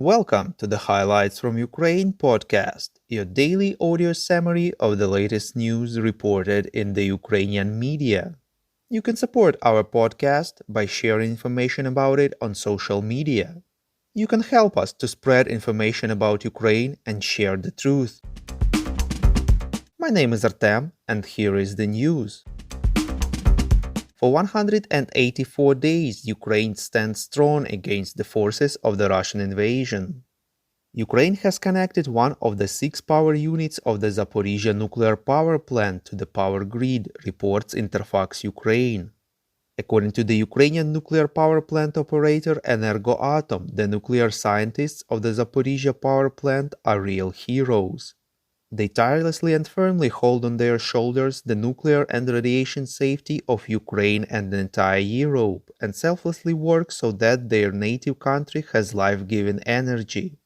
Welcome to the Highlights from Ukraine podcast, your daily audio summary of the latest news reported in the Ukrainian media. You can support our podcast by sharing information about it on social media. You can help us to spread information about Ukraine and share the truth. My name is Artem, and here is the news. For 184 days, Ukraine stands strong against the forces of the Russian invasion. Ukraine has connected one of the 6 power units of the Zaporizhzhya nuclear power plant to the power grid, reports Interfax Ukraine. According to the Ukrainian nuclear power plant operator Energoatom, the nuclear scientists of the Zaporizhzhya power plant are real heroes. They tirelessly and firmly hold on their shoulders the nuclear and radiation safety of Ukraine and the entire Europe, and selflessly work so that their native country has life-giving energy.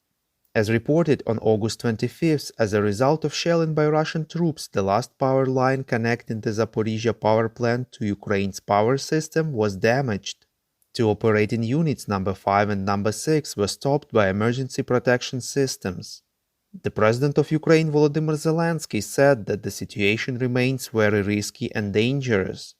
As reported on August 25th, as a result of shelling by Russian troops, the last power line connecting the Zaporizhzhya power plant to Ukraine's power system was damaged. 2 operating units, number 5 and number 6, were stopped by emergency protection systems. The President of Ukraine Volodymyr Zelensky said that the situation remains very risky and dangerous.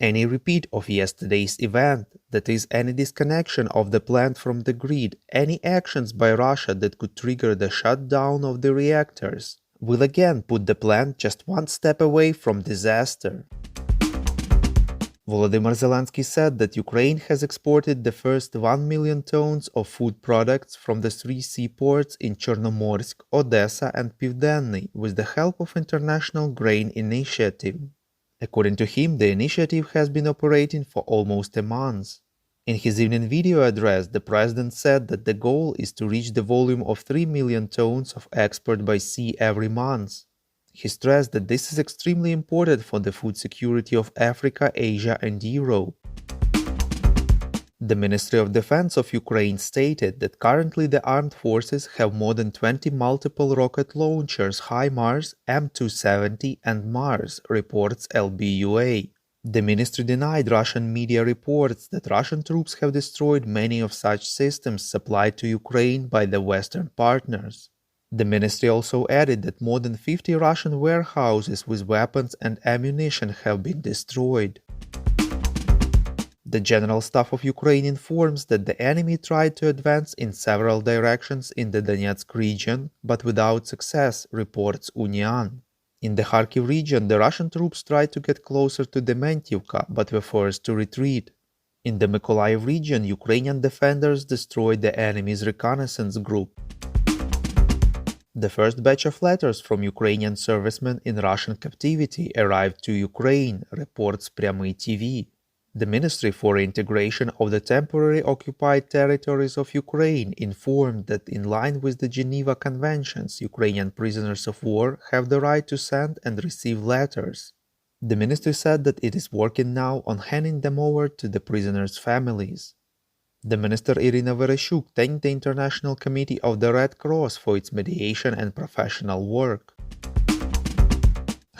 Any repeat of yesterday's event, that is, any disconnection of the plant from the grid, any actions by Russia that could trigger the shutdown of the reactors, will again put the plant just one step away from disaster. Volodymyr Zelensky said that Ukraine has exported the first 1 million tons of food products from the 3 seaports in Chernomorsk, Odessa and Pivdenny with the help of International Grain Initiative. According to him, the initiative has been operating for almost a month. In his evening video address, the president said that the goal is to reach the volume of 3 million tons of export by sea every month. He stressed that this is extremely important for the food security of Africa, Asia and Europe. The Ministry of Defense of Ukraine stated that currently the armed forces have more than 20 multiple rocket launchers HIMARS, M270 and Mars, reports LBUA. The ministry denied Russian media reports that Russian troops have destroyed many of such systems supplied to Ukraine by the Western partners. The ministry also added that more than 50 Russian warehouses with weapons and ammunition have been destroyed. The General Staff of Ukraine informs that the enemy tried to advance in several directions in the Donetsk region, but without success, reports Union. In the Kharkiv region, the Russian troops tried to get closer to Dementivka, but were forced to retreat. In the Mykolaiv region, Ukrainian defenders destroyed the enemy's reconnaissance group. The first batch of letters from Ukrainian servicemen in Russian captivity arrived to Ukraine, reports Prямyi TV. The Ministry for Integration of the Temporary Occupied Territories of Ukraine informed that in line with the Geneva Conventions, Ukrainian prisoners of war have the right to send and receive letters. The ministry said that it is working now on handing them over to the prisoners' families. The Minister Irina Vereshchuk thanked the International Committee of the Red Cross for its mediation and professional work.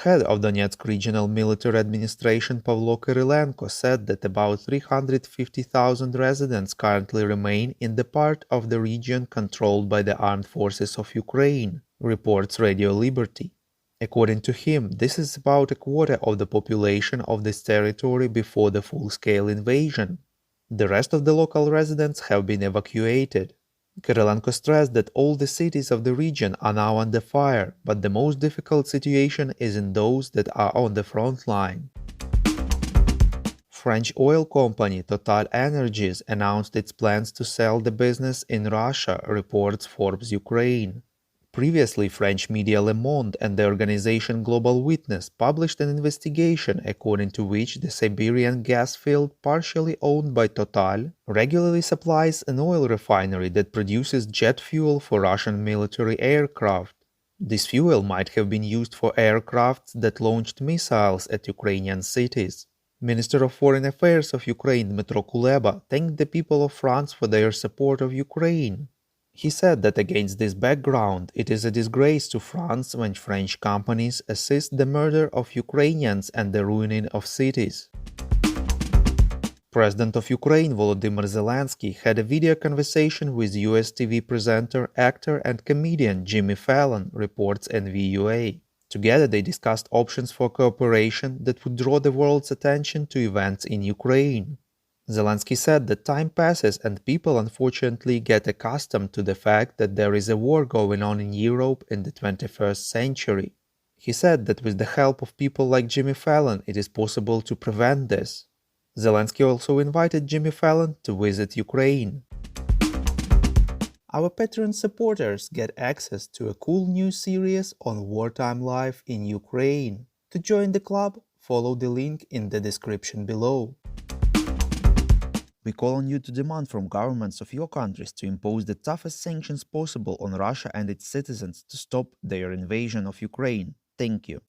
Head of Donetsk Regional Military Administration Pavlo Kyrylenko said that about 350,000 residents currently remain in the part of the region controlled by the armed forces of Ukraine, reports Radio Liberty. According to him, this is about a quarter of the population of this territory before the full-scale invasion. The rest of the local residents have been evacuated. Kyrylenko stressed that all the cities of the region are now under fire, but the most difficult situation is in those that are on the front line. French oil company Total Energies announced its plans to sell the business in Russia, reports Forbes Ukraine. Previously, French media Le Monde and the organization Global Witness published an investigation according to which the Siberian gas field, partially owned by Total, regularly supplies an oil refinery that produces jet fuel for Russian military aircraft. This fuel might have been used for aircrafts that launched missiles at Ukrainian cities. Minister of Foreign Affairs of Ukraine Dmytro Kuleba thanked the people of France for their support of Ukraine. He said that against this background, it is a disgrace to France when French companies assist the murder of Ukrainians and the ruining of cities. President of Ukraine Volodymyr Zelensky had a video conversation with US TV presenter, actor, and comedian Jimmy Fallon, reports NVUA. Together they discussed options for cooperation that would draw the world's attention to events in Ukraine. Zelensky said that time passes and people unfortunately get accustomed to the fact that there is a war going on in Europe in the 21st century. He said that with the help of people like Jimmy Fallon, it is possible to prevent this. Zelensky also invited Jimmy Fallon to visit Ukraine. Our Patreon supporters get access to a cool new series on wartime life in Ukraine. To join the club, follow the link in the description below. We call on you to demand from governments of your countries to impose the toughest sanctions possible on Russia and its citizens to stop their invasion of Ukraine. Thank you.